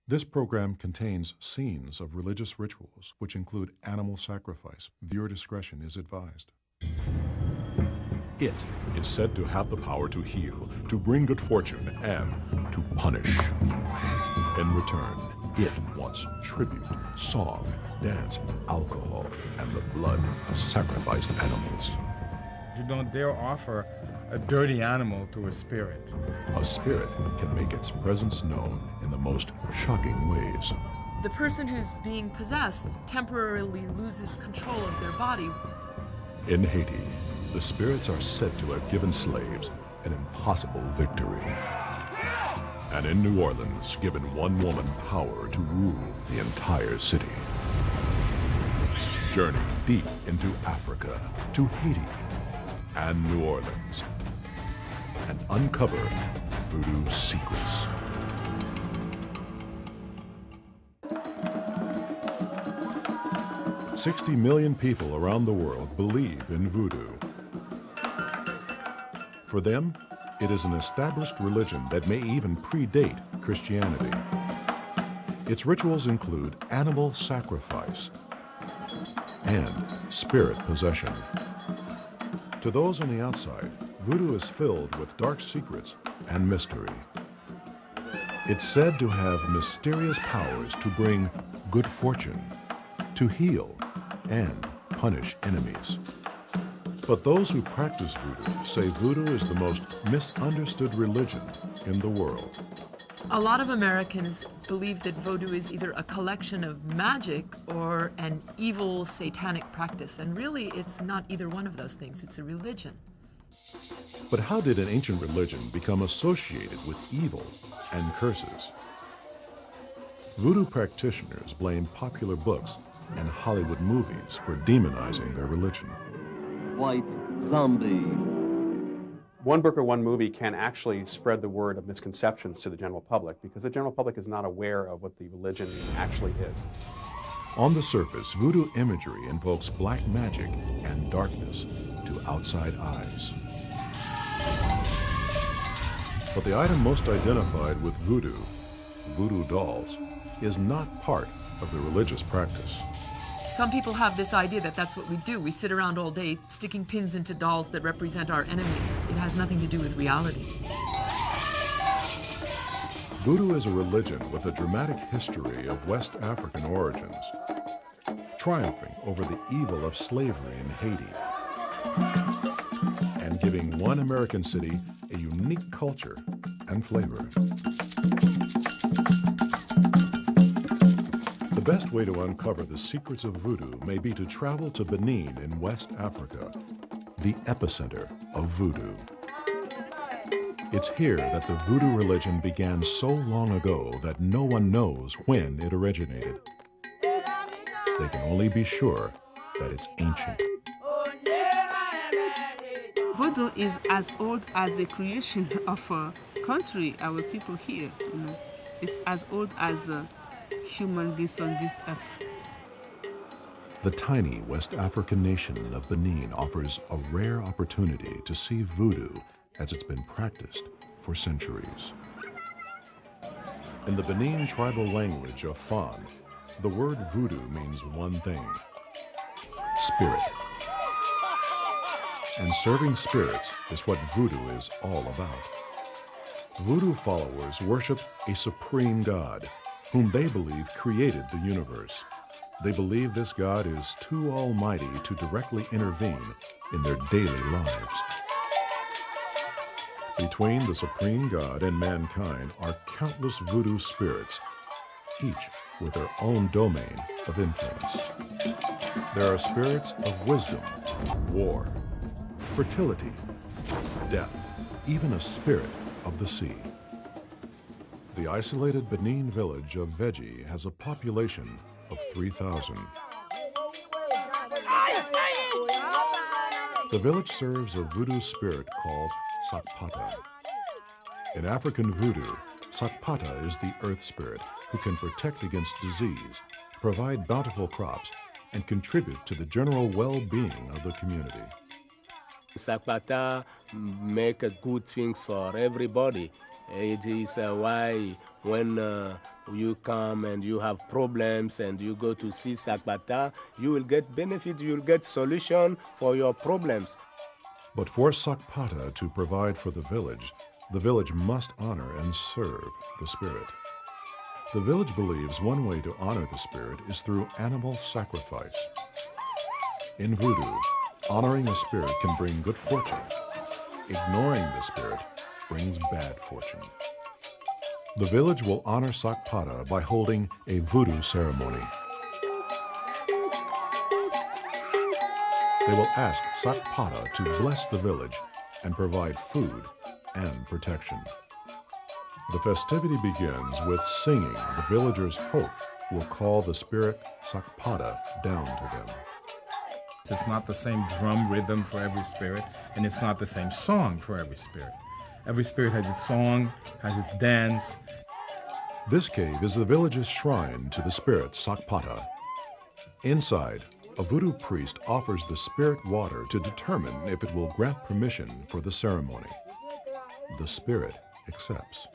This program contains scenes of religious rituals, which include animal sacrifice. Viewer discretion is advised. It is said to have the power to heal, to bring good fortune, and to punish. In return, it wants tribute, song, dance, alcohol, and the blood of sacrificed animals. You don't dare offer a dirty animal to a spirit. A spirit can make its presence known in the most shocking ways. The person who's being possessed temporarily loses control of their body. In Haiti, the spirits are said to have given slaves an impossible victory. And in New Orleans, given one woman power to rule the entire city. Journey deep into Africa, to Haiti and New Orleans, and uncover voodoo secrets. $60 million people around the world believe in voodoo. For them, it is an established religion that may even predate Christianity. Its rituals include animal sacrifice and spirit possession. To those on the outside, voodoo is filled with dark secrets and mystery. It's said to have mysterious powers to bring good fortune, to heal, and punish enemies. But those who practice voodoo say voodoo is the most misunderstood religion in the world. A lot of Americans believe that voodoo is either a collection of magic or an evil satanic practice, and really it's not either one of those things, it's a religion. But how did an ancient religion become associated with evil and curses? Voodoo practitioners blame popular books and Hollywood movies for demonizing their religion. White zombie. One book or one movie can actually spread the word of misconceptions to the general public because the general public is not aware of what the religion actually is. On the surface, voodoo imagery invokes black magic and darkness to outside eyes. But the item most identified with voodoo, voodoo dolls, is not part of the religious practice. Some people have this idea that that's what we do. We sit around all day sticking pins into dolls that represent our enemies. It has nothing to do with reality. Voodoo is a religion with a dramatic history of West African origins, triumphing over the evil of slavery in Haiti, and giving one American city a unique culture and flavor. The best way to uncover the secrets of voodoo may be to travel to Benin in West Africa, the epicenter of voodoo. It's here that the voodoo religion began so long ago that no one knows when it originated. They can only be sure that it's ancient. Voodoo is as old as the creation of a country, our people here. It's as old as human beings on this earth. The tiny West African nation of Benin offers a rare opportunity to see voodoo as it's been practiced for centuries. In the Benin tribal language of Fan, the word voodoo means one thing: spirit. And serving spirits is what voodoo is all about. Voodoo followers worship a supreme God whom they believe created the universe. They believe this God is too almighty to directly intervene in their daily lives. Between the supreme God and mankind are countless voodoo spirits, each with their own domain of influence. There are spirits of wisdom, war, fertility, death, even a spirit of the sea. The isolated Benin village of Veji has a population of 3,000. The village serves a voodoo spirit called Sakpata. In African voodoo, Sakpata is the earth spirit who can protect against disease, provide bountiful crops, and contribute to the general well-being of the community. Sakpata make good things for everybody. It is why when you come and you have problems and you go to see Sakpata, you will get benefit, you will get solution for your problems. But for Sakpata to provide for the village must honor and serve the spirit. The village believes one way to honor the spirit is through animal sacrifice. In Voodoo, honoring a spirit can bring good fortune. Ignoring the spirit brings bad fortune. The village will honor Sakpata by holding a Voodoo ceremony. They will ask Sakpata to bless the village and provide food and protection. The festivity begins with singing the villagers hope will call the spirit Sakpata down to them. It's not the same drum rhythm for every spirit, and it's not the same song for every spirit. Every spirit has its song, has its dance. This cave is the village's shrine to the spirit Sakpata. Inside, a Voodoo priest offers the spirit water to determine if it will grant permission for the ceremony. The spirit accepts.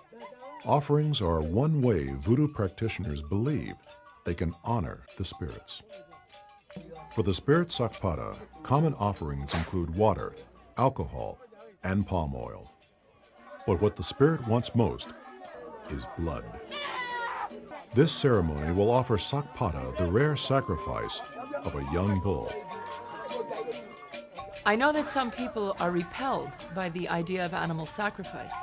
Offerings are one way Voodoo practitioners believe they can honor the spirits. For the spirit Sakpata, common offerings include water, alcohol, and palm oil. But what the spirit wants most is blood. This ceremony will offer Sakpata the rare sacrifice of a young bull. I know that some people are repelled by the idea of animal sacrifice.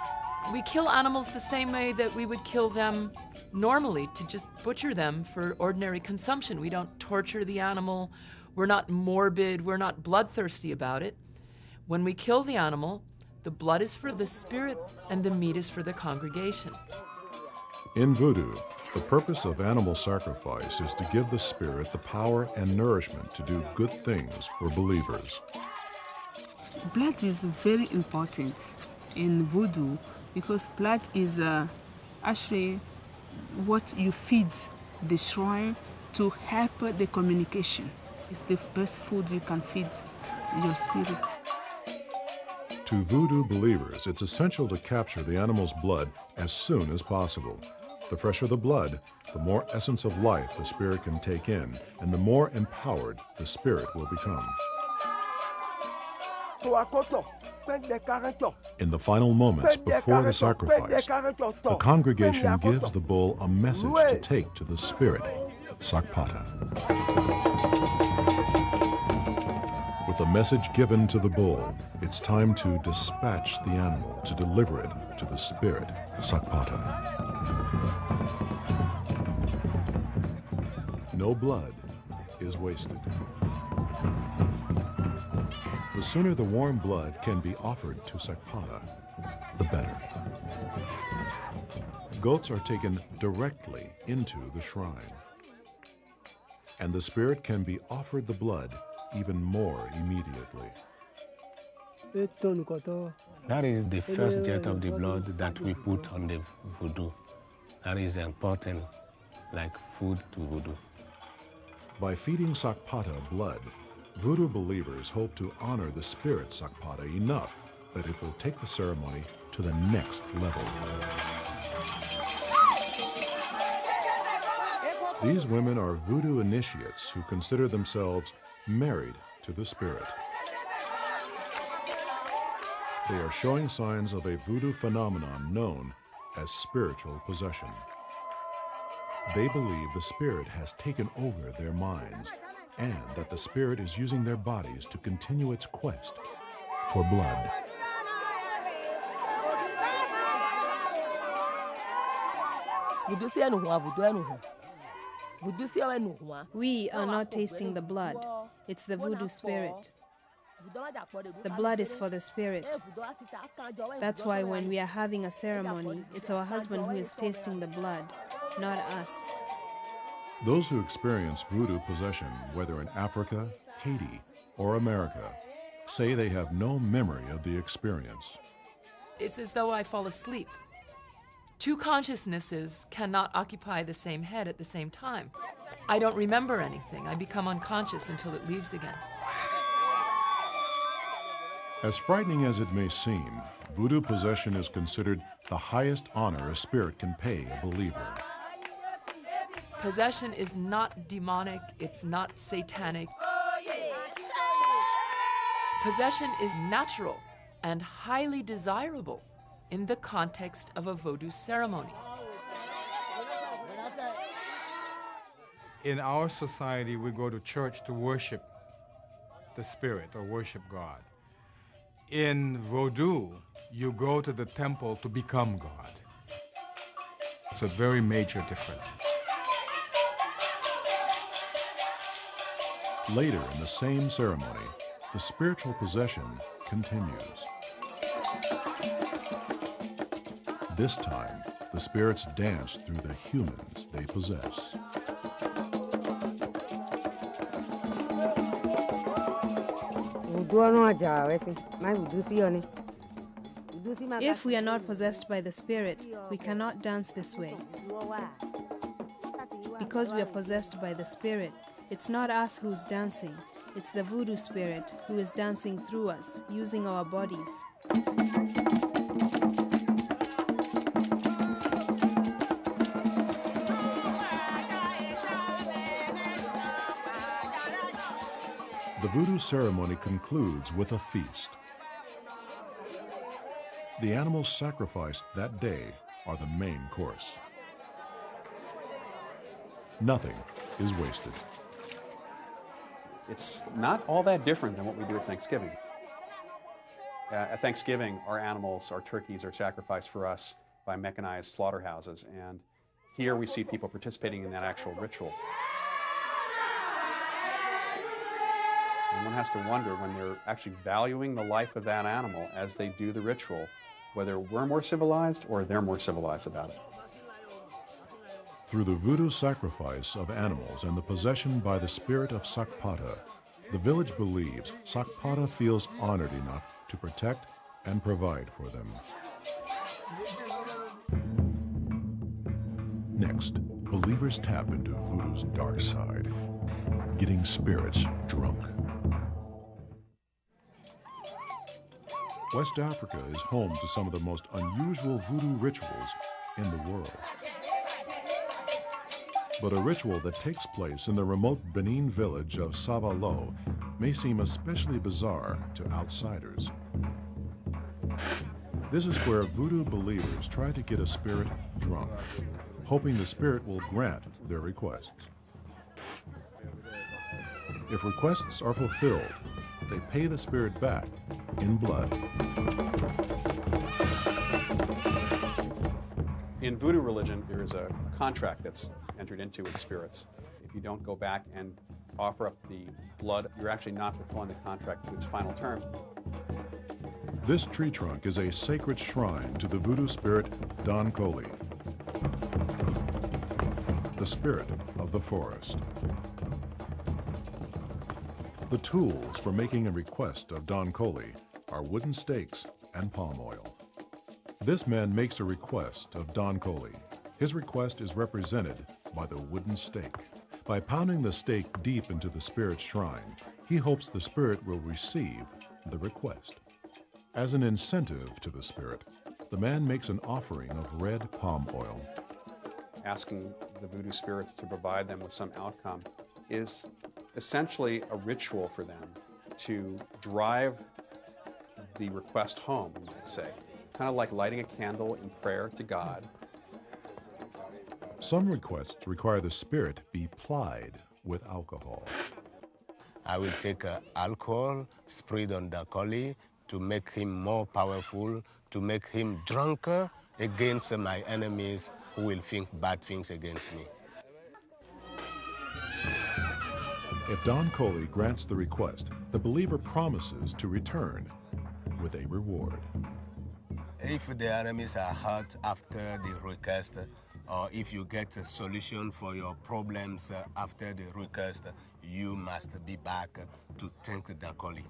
We kill animals the same way that we would kill them normally, to just butcher them for ordinary consumption. We don't torture the animal, we're not morbid, we're not bloodthirsty about it. When we kill the animal, the blood is for the spirit and the meat is for the congregation. In Voodoo, the purpose of animal sacrifice is to give the spirit the power and nourishment to do good things for believers. Blood is very important in Voodoo because blood is actually what you feed the shrine to help the communication. It's the best food you can feed your spirit. To Voodoo believers, it's essential to capture the animal's blood as soon as possible. The fresher the blood, the more essence of life the spirit can take in, and the more empowered the spirit will become. In the final moments before the sacrifice, the congregation gives the bull a message to take to the spirit, Sakpata. With the message given to the bull, it's time to dispatch the animal to deliver it to the spirit, Sakpata. No blood is wasted. The sooner the warm blood can be offered to Sakpata, the better. Goats are taken directly into the shrine, and the spirit can be offered the blood even more immediately. That is the first jet of the blood that we put on the Voodoo. That is important, like food to Voodoo. By feeding Sakpata blood, Voodoo believers hope to honor the spirit Sakpata enough that it will take the ceremony to the next level. These women are Voodoo initiates who consider themselves married to the spirit. They are showing signs of a Voodoo phenomenon known as spiritual possession. They believe the spirit has taken over their minds and that the spirit is using their bodies to continue its quest for blood. We are not tasting the blood. It's the Voodoo spirit. The blood is for the spirit. That's why when we are having a ceremony, it's our husband who is tasting the blood, not us. Those who experience Voodoo possession, whether in Africa, Haiti, or America, say they have no memory of the experience. It's as though I fall asleep. Two consciousnesses cannot occupy the same head at the same time. I don't remember anything. I become unconscious until it leaves again. As frightening as it may seem, Voodoo possession is considered the highest honor a spirit can pay a believer. Possession is not demonic, it's not satanic. Possession is natural and highly desirable in the context of a Voodoo ceremony. In our society, we go to church to worship the spirit or worship God. In Voodoo, you go to the temple to become God. It's a very major difference. Later in the same ceremony, the spiritual possession continues. This time, the spirits dance through the humans they possess. If we are not possessed by the Spirit, we cannot dance this way. Because we are possessed by the Spirit, it's not us who's dancing, it's the Voodoo spirit who is dancing through us, using our bodies. The Voodoo ceremony concludes with a feast. The animals sacrificed that day are the main course. Nothing is wasted. It's not all that different than what we do at Thanksgiving. At Thanksgiving, our animals, our turkeys, are sacrificed for us by mechanized slaughterhouses, and here we see people participating in that actual ritual. And one has to wonder, when they're actually valuing the life of that animal as they do the ritual, whether we're more civilized or they're more civilized about it. Through the Voodoo sacrifice of animals and the possession by the spirit of Sakpata, the village believes Sakpata feels honored enough to protect and provide for them. Next, believers tap into Voodoo's dark side, getting spirits drunk. West Africa is home to some of the most unusual Voodoo rituals in the world. But a ritual that takes place in the remote Benin village of Savalo may seem especially bizarre to outsiders. This is where Voodoo believers try to get a spirit drunk, hoping the spirit will grant their requests. If requests are fulfilled, they pay the spirit back in blood. In Voodoo religion, there is a contract that's entered into with spirits. If you don't go back and offer up the blood, you're actually not fulfilling the contract to its final term. This tree trunk is a sacred shrine to the Voodoo spirit Don Koli, the spirit of the forest. The tools for making a request of Don Koli are wooden stakes and palm oil. This man makes a request of Don Koli. His request is represented by the wooden stake. By pounding the stake deep into the spirit's shrine, he hopes the spirit will receive the request. As an incentive to the spirit, the man makes an offering of red palm oil. Asking the Voodoo spirits to provide them with some outcome is essentially a ritual for them to drive the request home, you might say. Kind of like lighting a candle in prayer to God. Some requests require the spirit be plied with alcohol. I will take alcohol, sprayed on the Koli to make him more powerful, to make him drunker against my enemies who will think bad things against me. If Don Koli grants the request, the believer promises to return with a reward. If the enemies are hurt after the request, or if you get a solution for your problems after the request, you must be back to thank the Koli.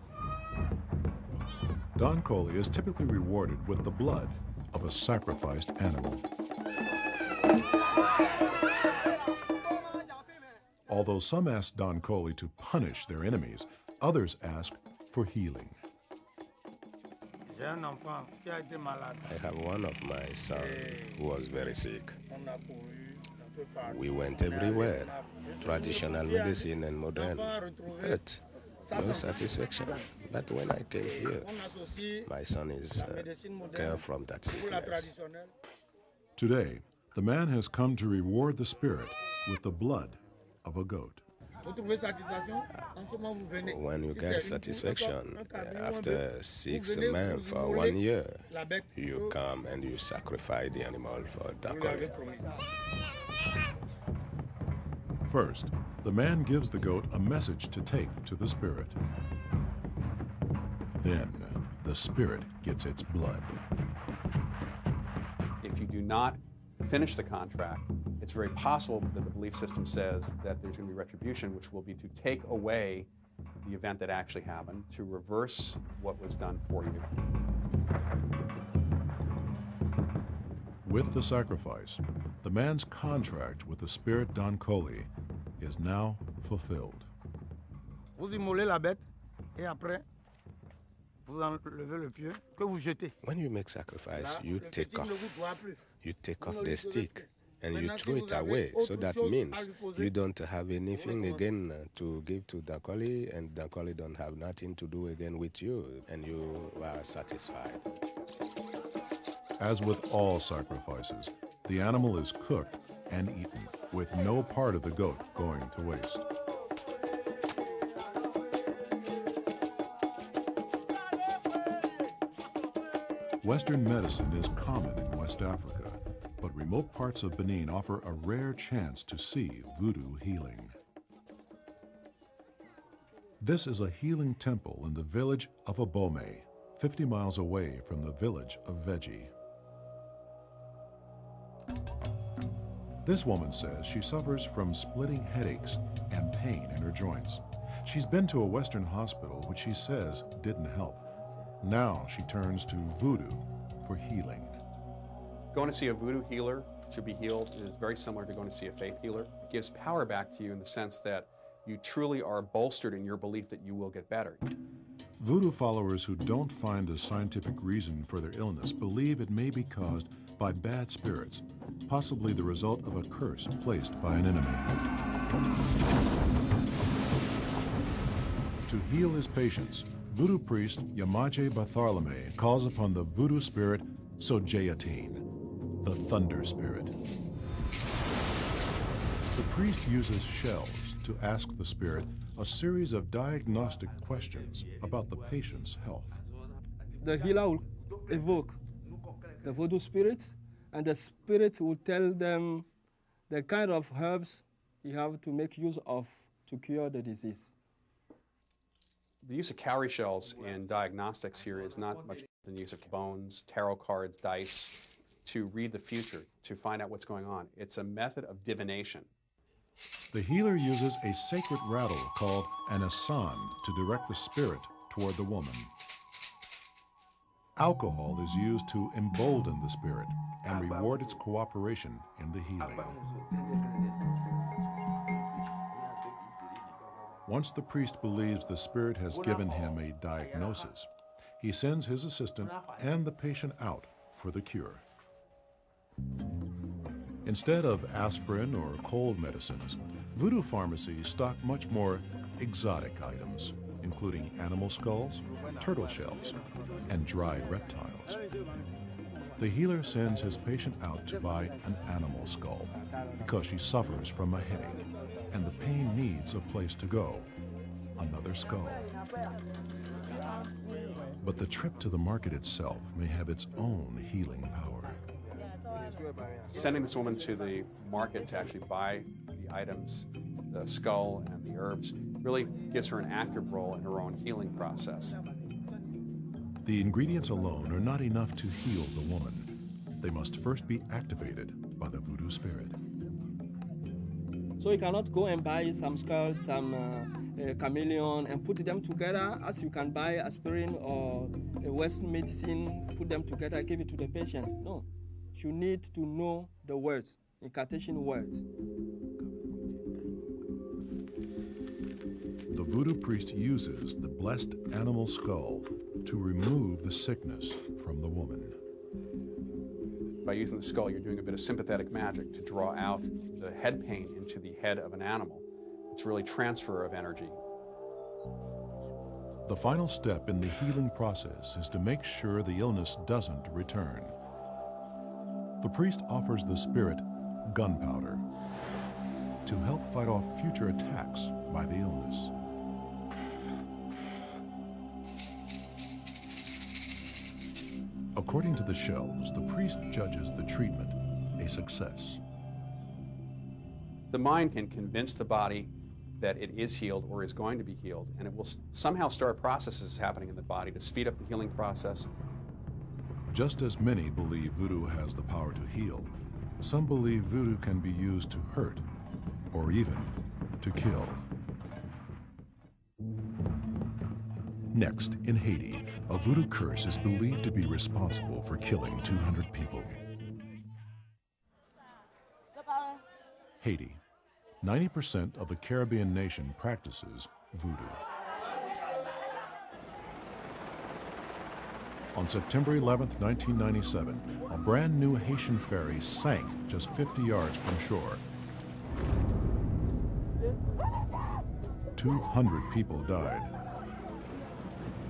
Don Koli is typically rewarded with the blood of a sacrificed animal. Although some ask Don Koli to punish their enemies, others ask for healing. I have one of my sons who was very sick. We went everywhere, traditional medicine and modern, but no satisfaction. But when I came here, my son is cured from that sickness. Today, the man has come to reward the spirit with the blood of a goat. When you get satisfaction, after 6 months or 1 year, you come and you sacrifice the animal for Dakoli. First, the man gives the goat a message to take to the spirit. Then, the spirit gets its blood. If you do not finish the contract, it's very possible that the belief system says that there's going to be retribution, which will be to take away the event that actually happened, to reverse what was done for you. With the sacrifice, the man's contract with the spirit Dankoli is now fulfilled. Vous immolez la bête et après, vous enlevez le pied que vous jetez. When you make sacrifice, you take off the stick and you throw it away. So that means you don't have anything again to give to Dankoli, and Dankoli don't have nothing to do again with you, and you are satisfied. As with all sacrifices, the animal is cooked and eaten, with no part of the goat going to waste. Western medicine is common in West Africa, but remote parts of Benin offer a rare chance to see voodoo healing. This is a healing temple in the village of Abome, 50 miles away from the village of Veji. This woman says she suffers from splitting headaches and pain in her joints. She's been to a Western hospital, which she says didn't help. Now she turns to voodoo for healing. Going to see a voodoo healer to be healed is very similar to going to see a faith healer. It gives power back to you in the sense that you truly are bolstered in your belief that you will get better. Voodoo followers who don't find a scientific reason for their illness believe it may be caused by bad spirits, possibly the result of a curse placed by an enemy. To heal his patients, voodoo priest Yamaje Bartholomew calls upon the voodoo spirit Sojayatine, the thunder spirit. The priest uses shells to ask the spirit a series of diagnostic questions about the patient's health. The healer will evoke the voodoo spirit, and the spirit will tell them the kind of herbs you have to make use of to cure the disease. The use of cowrie shells in diagnostics here is not much than the use of bones, tarot cards, dice, to read the future, to find out what's going on. It's a method of divination. The healer uses a sacred rattle called an asan to direct the spirit toward the woman. Alcohol is used to embolden the spirit and reward its cooperation in the healing. Once the priest believes the spirit has given him a diagnosis, he sends his assistant and the patient out for the cure. Instead of aspirin or cold medicines, voodoo pharmacies stock much more exotic items, including animal skulls, turtle shells, and dried reptiles. The healer sends his patient out to buy an animal skull because she suffers from a headache, and the pain needs a place to go, another skull. But the trip to the market itself may have its own healing power. Sending this woman to the market to actually buy the items, the skull and the herbs, really gives her an active role in her own healing process. The ingredients alone are not enough to heal the woman. They must first be activated by the voodoo spirit. So you cannot go and buy some skulls, some chameleon, and put them together as you can buy aspirin or a Western medicine, put them together, give it to the patient. No. You need to know the words, incantation words. The voodoo priest uses the blessed animal skull to remove the sickness from the woman. By using the skull, you're doing a bit of sympathetic magic to draw out the head pain into the head of an animal. It's really transfer of energy. The final step in the healing process is to make sure the illness doesn't return. The priest offers the spirit gunpowder to help fight off future attacks by the illness. According to the shells, the priest judges the treatment a success. The mind can convince the body that it is healed or is going to be healed, and it will somehow start processes happening in the body to speed up the healing process. Just as many believe voodoo has the power to heal, some believe voodoo can be used to hurt or even to kill. Next, in Haiti, a voodoo curse is believed to be responsible for killing 200 people. Haiti. 90% of the Caribbean nation practices voodoo. On September 11, 1997, a brand new Haitian ferry sank just 50 yards from shore. 200 people died.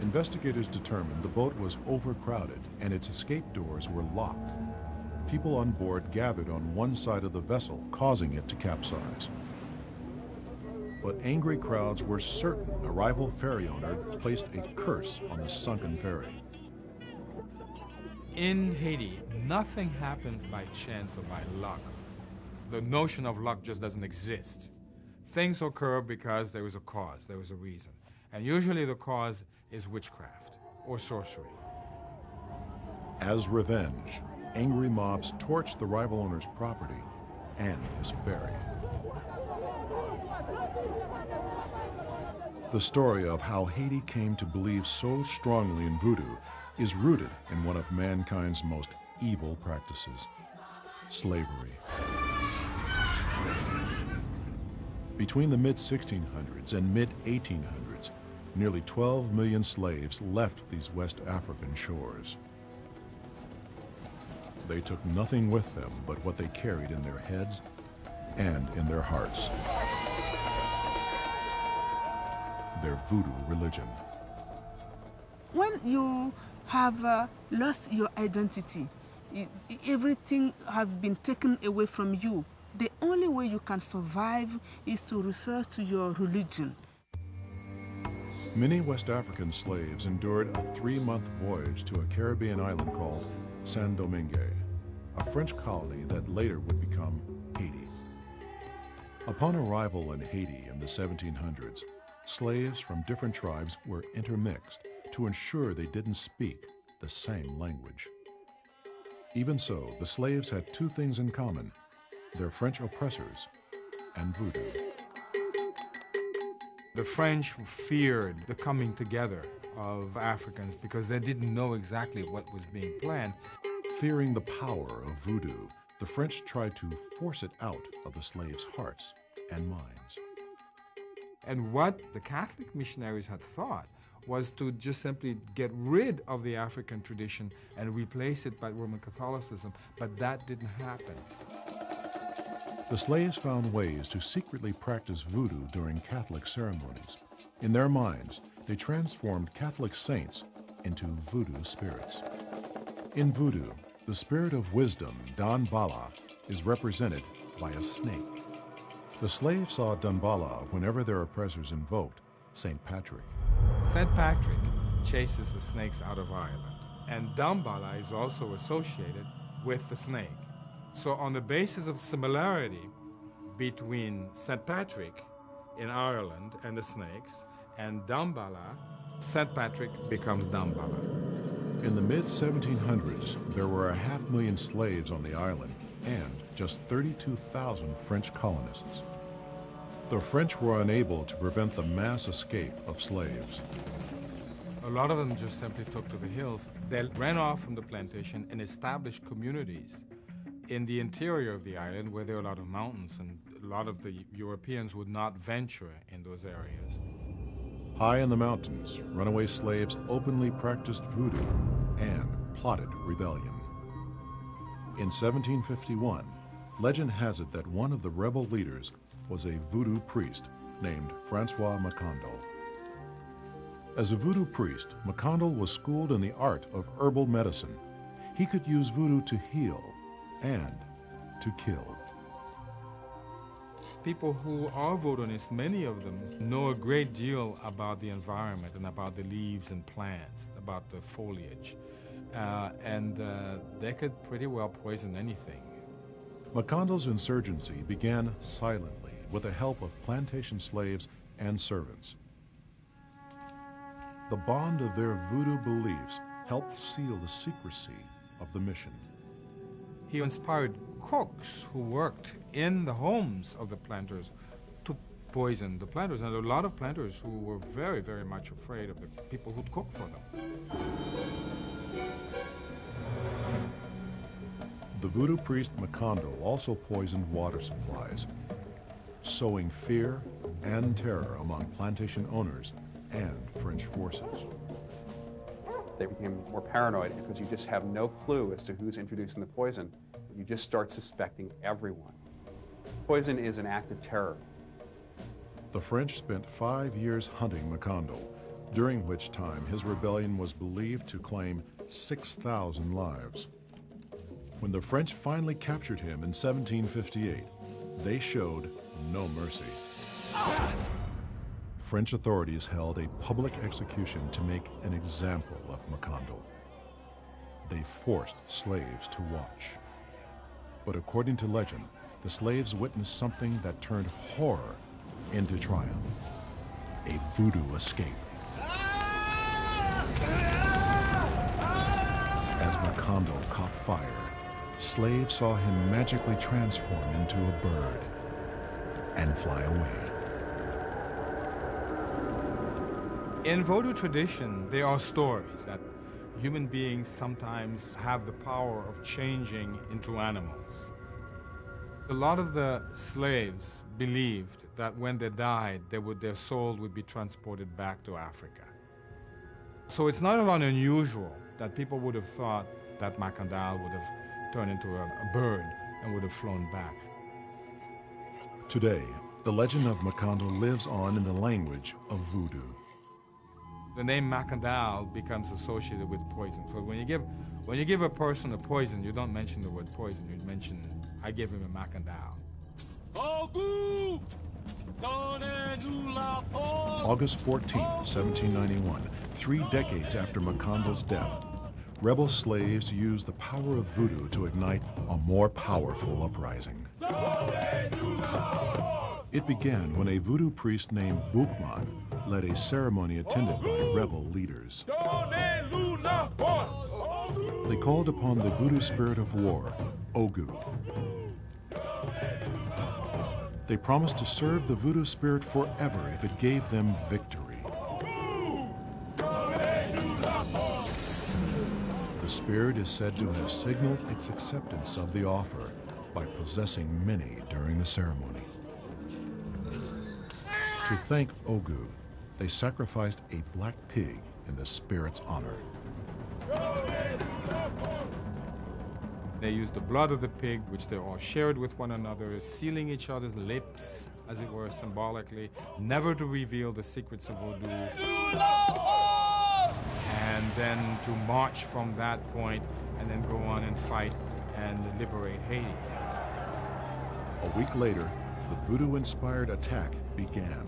Investigators determined the boat was overcrowded and its escape doors were locked. People on board gathered on one side of the vessel, causing it to capsize. But angry crowds were certain a rival ferry owner placed a curse on the sunken ferry. In Haiti, nothing happens by chance or by luck. The notion of luck just doesn't exist. Things occur because there is a cause, there is a reason. And usually the cause is witchcraft or sorcery. As revenge, angry mobs torched the rival owner's property and his ferry. The story of how Haiti came to believe so strongly in voodoo is rooted in one of mankind's most evil practices, slavery. Between the mid-1600s and mid-1800s, nearly 12 million slaves left these West African shores. They took nothing with them but what they carried in their heads and in their hearts. Their voodoo religion. When you have lost your identity, everything has been taken away from you, the only way you can survive is to refer to your religion. Many West African slaves endured a 3-month voyage to a Caribbean island called Saint Domingue, a French colony that later would become Haiti. Upon arrival in Haiti in the 1700s, slaves from different tribes were intermixed to ensure they didn't speak the same language. Even so, the slaves had two things in common: their French oppressors and voodoo. The French feared the coming together of Africans because they didn't know exactly what was being planned. Fearing the power of voodoo, the French tried to force it out of the slaves' hearts and minds. And what the Catholic missionaries had thought was to just simply get rid of the African tradition and replace it by Roman Catholicism, but that didn't happen. The slaves found ways to secretly practice voodoo during Catholic ceremonies. In their minds, they transformed Catholic saints into voodoo spirits. In voodoo, the spirit of wisdom, Danbala, is represented by a snake. The slaves saw Danbala whenever their oppressors invoked St. Patrick. St. Patrick chases the snakes out of Ireland, and Dambala is also associated with the snake. So on the basis of similarity between St. Patrick in Ireland and the snakes and Dambala, St. Patrick becomes Dambala. In the mid-1700s, there were 500,000 slaves on the island and just 32,000 French colonists. The French were unable to prevent the mass escape of slaves. A lot of them just simply took to the hills. They ran off from the plantation and established communities in the interior of the island where there are a lot of mountains, and a lot of the Europeans would not venture in those areas. High in the mountains, runaway slaves openly practiced voodoo and plotted rebellion. In 1751, legend has it that one of the rebel leaders was a voodoo priest named Francois Macondo. As a voodoo priest, Macondo was schooled in the art of herbal medicine. He could use voodoo to heal and to kill. People who are voodooists, many of them, know a great deal about the environment and about the leaves and plants, about the foliage. And they could pretty well poison anything. Macondo's insurgency began silently with the help of plantation slaves and servants. The bond of their voodoo beliefs helped seal the secrecy of the mission. He inspired cooks who worked in the homes of the planters to poison the planters, and a lot of planters who were very, very much afraid of the people who'd cook for them. The voodoo priest Macondo also poisoned water supplies, sowing fear and terror among plantation owners and French forces. They became more paranoid because you just have no clue as to who's introducing the poison. You just start suspecting everyone. Poison is an act of terror. The French spent 5 years hunting Macondo, during which time his rebellion was believed to claim 6,000 lives. When the French finally captured him in 1758, they showed no mercy. French authorities held a public execution to make an example of Macondo. They forced slaves to watch. But according to legend, the slaves witnessed something that turned horror into triumph: a voodoo escape. As Macondo caught fire, slaves saw him magically transform into a bird and fly away. In Voodoo tradition, there are stories that human beings sometimes have the power of changing into animals. A lot of the slaves believed that when they died, their soul would be transported back to Africa. So it's not at all unusual that people would have thought that Macondo would have turned into a bird and would have flown back. Today, the legend of Macondo lives on in the language of voodoo. The name Macondo becomes associated with poison. So when you give a person a poison, you don't mention the word poison. You mention, I give him a Macondo. August 14, 1791, 3 decades after Macondo's death, rebel slaves used the power of voodoo to ignite a more powerful uprising. It began when a voodoo priest named Boukman led a ceremony attended by rebel leaders. They called upon the voodoo spirit of war, Ogu. They promised to serve the voodoo spirit forever if it gave them victory. The spirit is said to have signaled its acceptance of the offer by possessing many during the ceremony. To thank Ogu, they sacrificed a black pig in the spirit's honor. They used the blood of the pig, which they all shared with one another, sealing each other's lips, as it were, symbolically, never to reveal the secrets of Voodoo. And then to march from that point and then go on and fight and liberate Haiti. A week later, the voodoo-inspired attack began.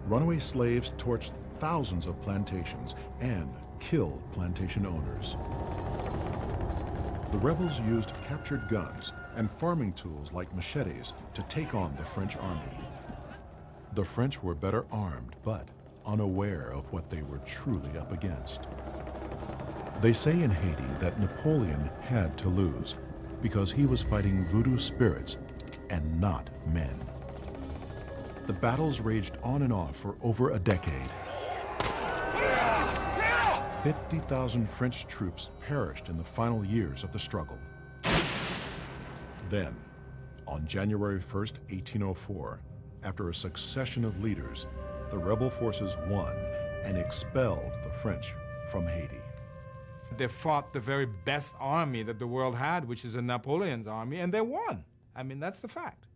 Runaway slaves torched thousands of plantations and killed plantation owners. The rebels used captured guns and farming tools like machetes to take on the French army. The French were better armed, but unaware of what they were truly up against. They say in Haiti that Napoleon had to lose because he was fighting voodoo spirits and not men. The battles raged on and off for over a decade. 50,000 French troops perished in the final years of the struggle. Then, on January 1st, 1804, after a succession of leaders, the rebel forces won and expelled the French from Haiti. They fought the very best army that the world had, which is Napoleon's army, and they won. I mean, that's the fact.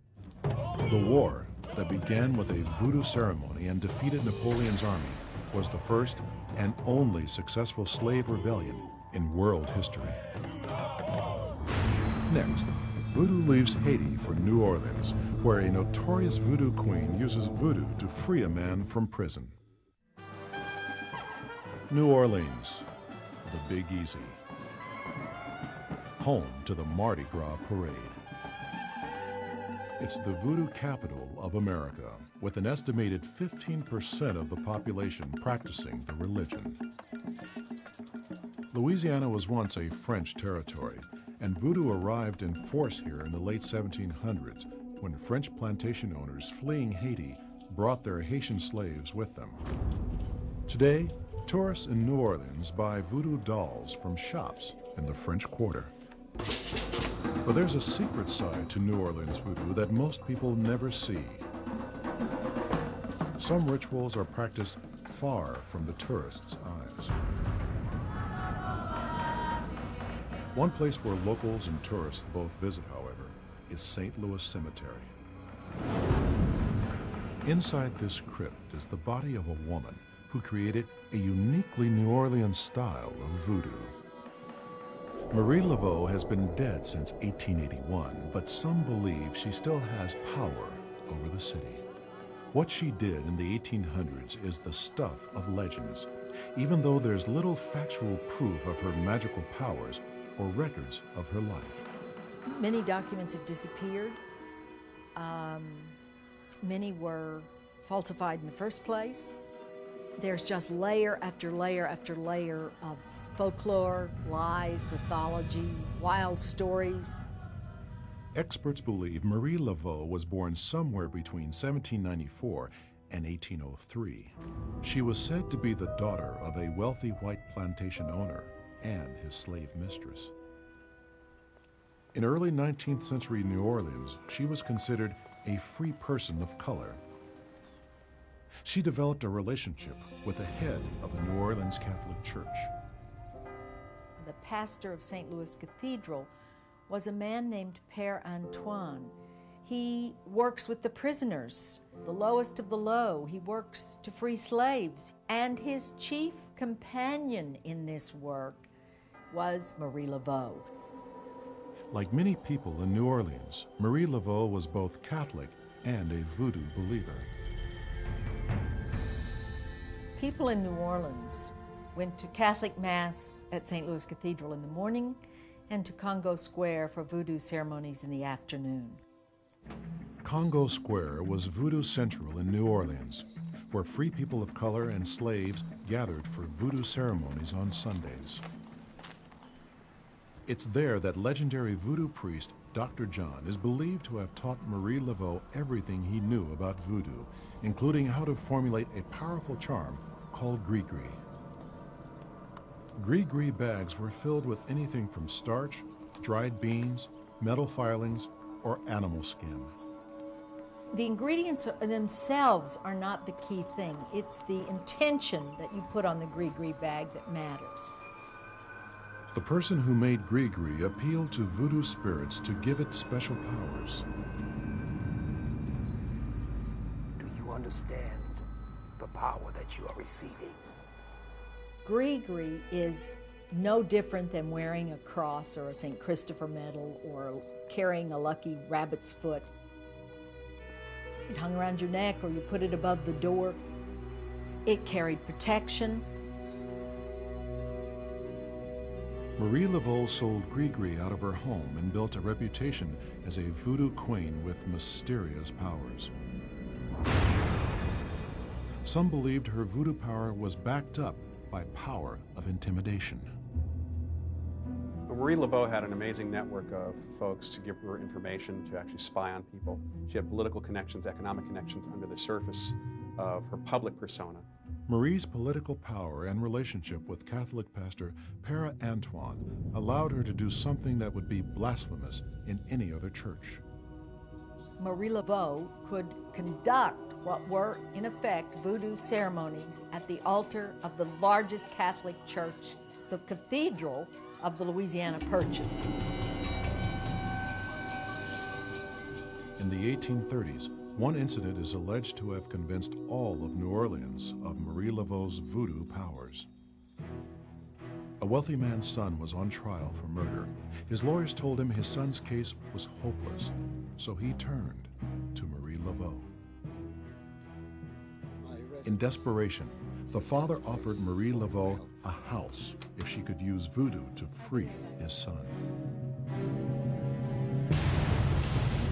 The war that began with a voodoo ceremony and defeated Napoleon's army was the first and only successful slave rebellion in world history. Next, voodoo leaves Haiti for New Orleans, where a notorious voodoo queen uses voodoo to free a man from prison. New Orleans, the Big Easy, home to the Mardi Gras Parade. It's the voodoo capital of America, with an estimated 15% of the population practicing the religion. Louisiana was once a French territory, and voodoo arrived in force here in the late 1700s when French plantation owners fleeing Haiti brought their Haitian slaves with them. Today, tourists in New Orleans buy voodoo dolls from shops in the French Quarter. But there's a secret side to New Orleans voodoo that most people never see. Some rituals are practiced far from the tourists' eyes. One place where locals and tourists both visit, however, is St. Louis Cemetery. Inside this crypt is the body of a woman who created a uniquely New Orleans style of voodoo. Marie Laveau has been dead since 1881, but some believe she still has power over the city. What she did in the 1800s is the stuff of legends, even though there's little factual proof of her magical powers or records of her life. Many documents have disappeared. Many were falsified in the first place. There's just layer after layer after layer of folklore, lies, mythology, wild stories. Experts believe Marie Laveau was born somewhere between 1794 and 1803. She was said to be the daughter of a wealthy white plantation owner and his slave mistress. In early 19th century New Orleans, she was considered a free person of color. She developed a relationship with the head of the New Orleans Catholic Church. The pastor of St. Louis Cathedral was a man named Père Antoine. He works with the prisoners, the lowest of the low. He works to free slaves. And his chief companion in this work was Marie Laveau. Like many people in New Orleans, Marie Laveau was both Catholic and a voodoo believer. People in New Orleans went to Catholic Mass at St. Louis Cathedral in the morning and to Congo Square for voodoo ceremonies in the afternoon. Congo Square was voodoo central in New Orleans, where free people of color and slaves gathered for voodoo ceremonies on Sundays. It's there that legendary voodoo priest Dr. John is believed to have taught Marie Laveau everything he knew about voodoo, including how to formulate a powerful charm called gris-gris. Gris-gris bags were filled with anything from starch, dried beans, metal filings, or animal skin. The ingredients themselves are not the key thing. It's the intention that you put on the gris-gris bag that matters. The person who made gris-gris appealed to voodoo spirits to give it special powers. Do you understand the power that you are receiving? Gris-gris is no different than wearing a cross or a St. Christopher medal or carrying a lucky rabbit's foot. It hung around your neck or you put it above the door. It carried protection. Marie Laveau sold gris-gris out of her home and built a reputation as a voodoo queen with mysterious powers. Some believed her voodoo power was backed up by power of intimidation. Marie Laveau had an amazing network of folks to give her information, to actually spy on people. She had political connections, economic connections under the surface of her public persona. Marie's political power and relationship with Catholic pastor Père Antoine allowed her to do something that would be blasphemous in any other church. Marie Laveau could conduct what were, in effect, voodoo ceremonies at the altar of the largest Catholic church the cathedral of the Louisiana Purchase. In the 1830s, one incident is alleged to have convinced all of New Orleans of Marie Laveau's voodoo powers. A wealthy man's son was on trial for murder. His lawyers told him his son's case was hopeless, so he turned to Marie Laveau. In desperation, the father offered Marie Laveau a house if she could use voodoo to free his son.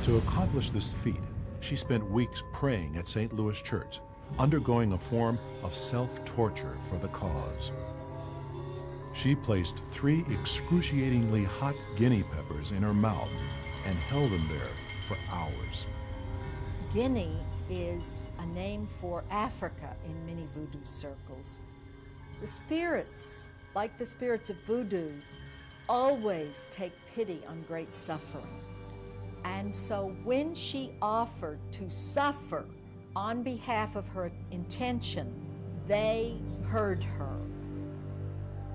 To accomplish this feat, she spent weeks praying at St. Louis Church, undergoing a form of self-torture for the cause. She placed 3 excruciatingly hot guinea peppers in her mouth and held them there for hours. Guinea is a name for Africa in many voodoo circles. The spirits, like the spirits of voodoo, always take pity on great suffering. And so when she offered to suffer on behalf of her intention, they heard her.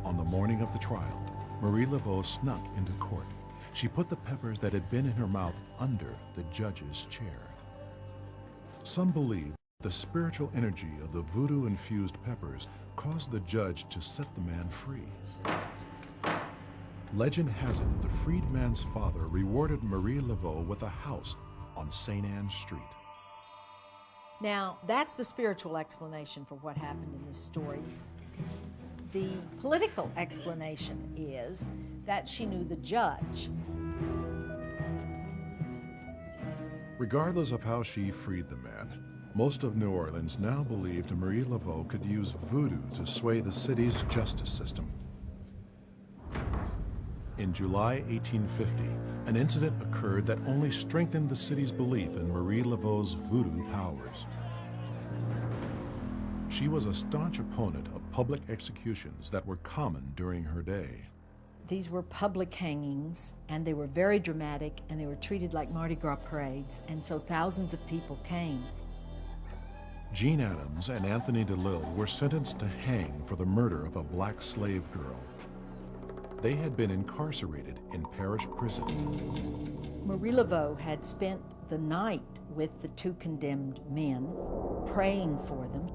On the morning of the trial, Marie Laveau snuck into court. She put the peppers that had been in her mouth under the judge's chair. Some believe the spiritual energy of the voodoo-infused peppers caused the judge to set the man free. Legend has it the freed man's father rewarded Marie Laveau with a house on St. Anne Street. Now, that's the spiritual explanation for what happened in this story. The political explanation is that she knew the judge. Regardless of how she freed the man, most of New Orleans now believed Marie Laveau could use voodoo to sway the city's justice system. In July 1850, an incident occurred that only strengthened the city's belief in Marie Laveau's voodoo powers. She was a staunch opponent of public executions that were common during her day. These were public hangings, and they were very dramatic, and they were treated like Mardi Gras parades, and so thousands of people came. Jean Adams and Anthony DeLille were sentenced to hang for the murder of a black slave girl. They had been incarcerated in parish prison. Marie Laveau had spent the night with the 2 condemned men, praying for them,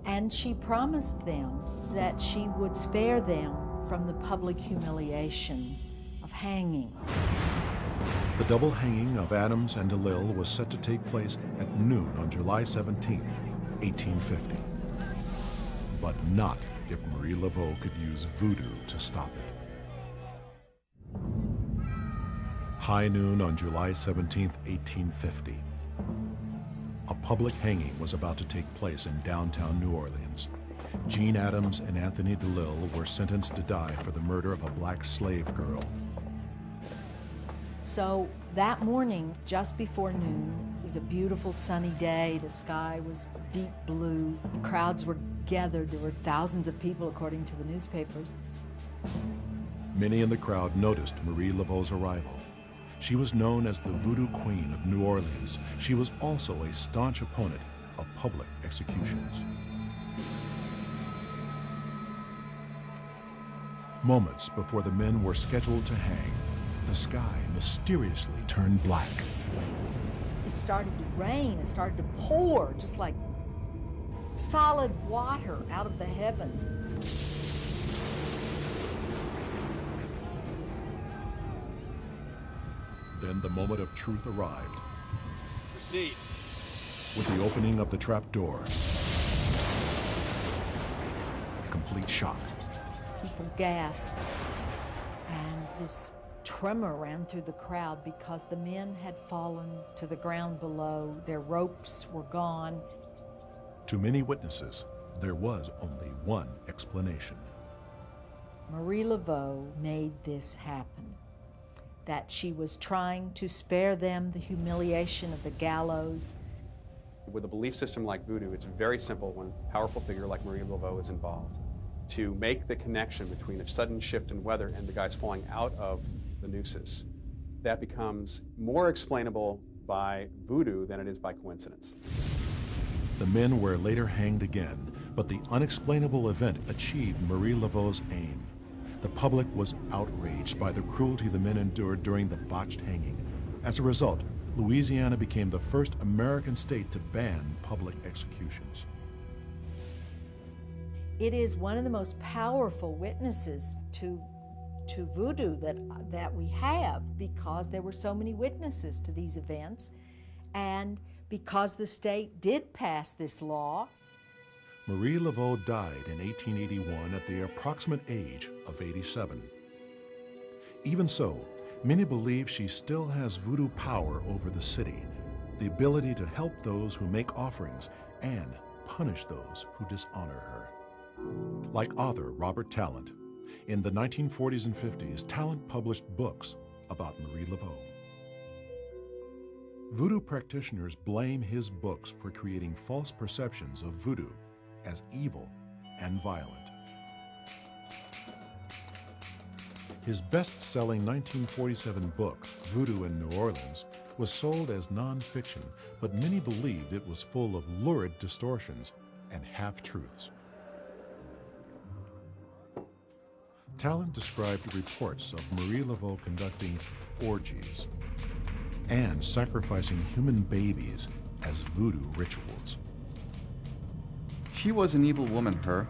and she promised them that she would spare them from the public humiliation of hanging. The double hanging of Adams and DeLille was set to take place at noon on July 17, 1850. But not if Marie Laveau could use voodoo to stop it. High noon on July 17, 1850. A public hanging was about to take place in downtown New Orleans. Jean Adams and Anthony DeLille were sentenced to die for the murder of a black slave girl. So that morning, just before noon, it was a beautiful sunny day. The sky was deep blue. Crowds were gathered. There were thousands of people, according to the newspapers. Many in the crowd noticed Marie Laveau's arrival. She was known as the Voodoo Queen of New Orleans. She was also a staunch opponent of public executions. Moments before the men were scheduled to hang, the sky mysteriously turned black. It started to rain. It started to pour, just like solid water out of the heavens. Then the moment of truth arrived. Proceed. With the opening of the trap door. Complete shock. People gasped, and this tremor ran through the crowd because the men had fallen to the ground below. Their ropes were gone. To many witnesses, there was only one explanation. Marie Laveau made this happen. That she was trying to spare them the humiliation of the gallows. With a belief system like voodoo, it's very simple when a powerful figure like Marie Laveau is involved to make the connection between a sudden shift in weather and the guys falling out of the nooses. That becomes more explainable by voodoo than it is by coincidence. The men were later hanged again, but the unexplainable event achieved Marie Laveau's aim. The public was outraged by the cruelty the men endured during the botched hanging. As a result, Louisiana became the first American state to ban public executions. It is one of the most powerful witnesses to voodoo that we have, because there were so many witnesses to these events, and because the state did pass this law. Marie Laveau died in 1881 at the approximate age of 87. Even so, many believe she still has voodoo power over the city, the ability to help those who make offerings and punish those who dishonor her. Like author Robert Tallant, in the 1940s and 50s, Tallant published books about Marie Laveau. Voodoo practitioners blame his books for creating false perceptions of voodoo as evil and violent. His best-selling 1947 book, Voodoo in New Orleans, was sold as nonfiction, but many believed it was full of lurid distortions and half-truths. Tallant described reports of Marie Laveau conducting orgies and sacrificing human babies as voodoo rituals. She was an evil woman, her.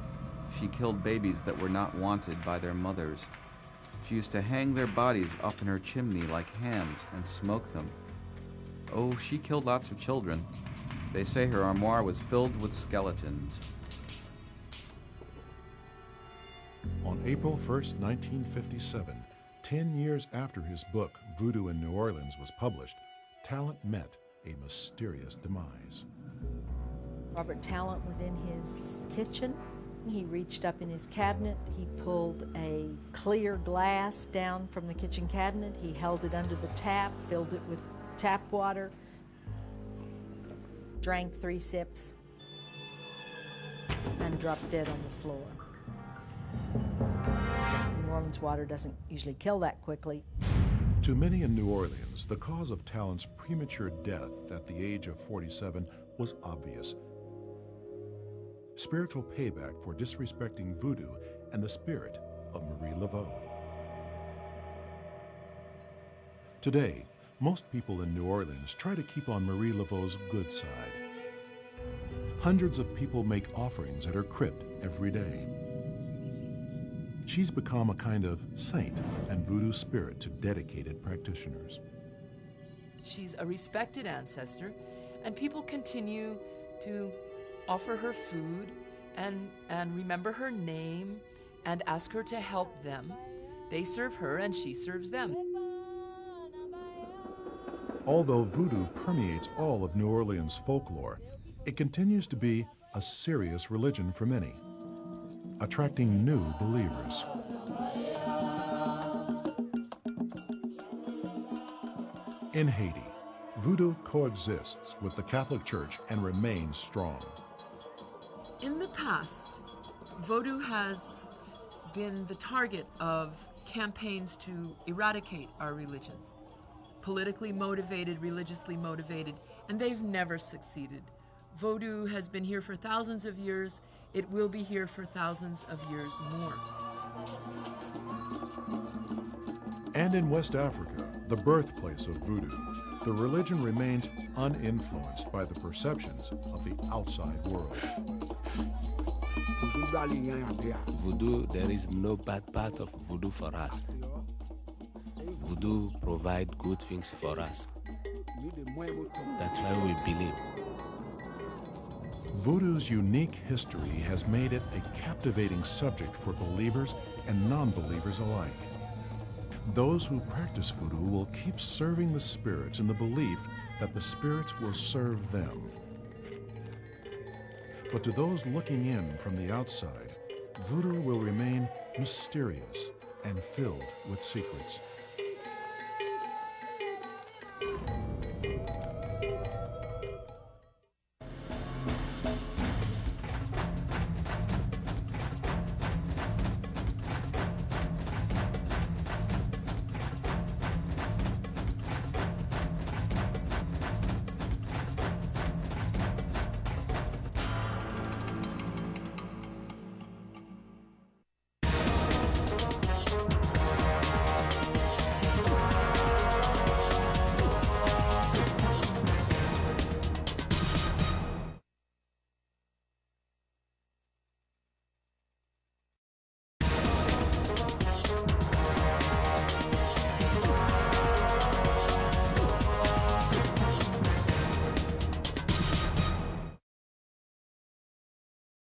She killed babies that were not wanted by their mothers. She used to hang their bodies up in her chimney like hams and smoke them. Oh, she killed lots of children. They say her armoire was filled with skeletons. On April 1st, 1957, 10 years after his book, Voodoo in New Orleans, was published, Tallant met a mysterious demise. Robert Tallant was in his kitchen. He reached up in his cabinet. He pulled a clear glass down from the kitchen cabinet. He held it under the tap, filled it with tap water, drank 3 sips, and dropped dead on the floor. New Orleans water doesn't usually kill that quickly. To many in New Orleans, the cause of Tallant's premature death at the age of 47 was obvious. Spiritual payback for disrespecting voodoo and the spirit of Marie Laveau. Today, most people in New Orleans try to keep on Marie Laveau's good side. Hundreds of people make offerings at her crypt every day. She's become a kind of saint and voodoo spirit to dedicated practitioners. She's a respected ancestor, and people continue to offer her food and remember her name and ask her to help them. They serve her and she serves them. Although voodoo permeates all of New Orleans folklore, it continues to be a serious religion for many, attracting new believers. In Haiti, voodoo coexists with the Catholic Church and remains strong. In the past, voodoo has been the target of campaigns to eradicate our religion. Politically motivated, religiously motivated, and they've never succeeded. Voodoo has been here for thousands of years. It will be here for thousands of years more. And in West Africa, the birthplace of voodoo, the religion remains uninfluenced by the perceptions of the outside world. Voodoo, there is no bad part of voodoo for us. Voodoo provides good things for us. That's why we believe. Voodoo's unique history has made it a captivating subject for believers and non-believers alike. Those who practice voodoo will keep serving the spirits in the belief that the spirits will serve them. But to those looking in from the outside, voodoo will remain mysterious and filled with secrets.